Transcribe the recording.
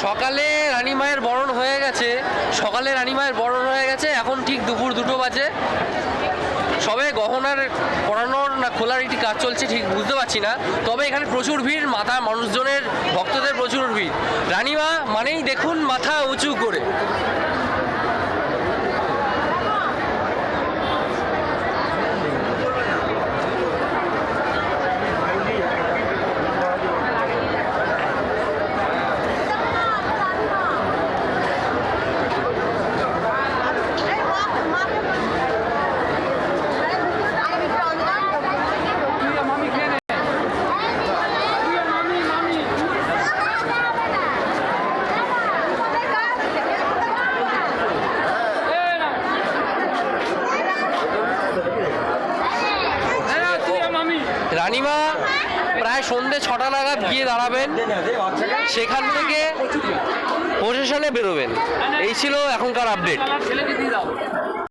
সকালে রানী মায়ের বরণ হয়ে গেছে, এখন ঠিক দুপুর 2টো বাজে। সবে গহনার পরানোর না খোলার একটি কাজ চলছে, ঠিক বুঝতে পারছি না। তবে এখানে প্রচুর ভিড়, মাথা মানুষজনের, ভক্তদের প্রচুর ভিড়। রানীমা মানেই দেখুন মাথা উঁচু করে। রানীমা প্রায় সন্ধ্যে 6টা নাগাদ গিয়ে দাঁড়াবেন, সেখান থেকে প্রশাসনে বেরোবেন। এই ছিল এখনকার আপডেট।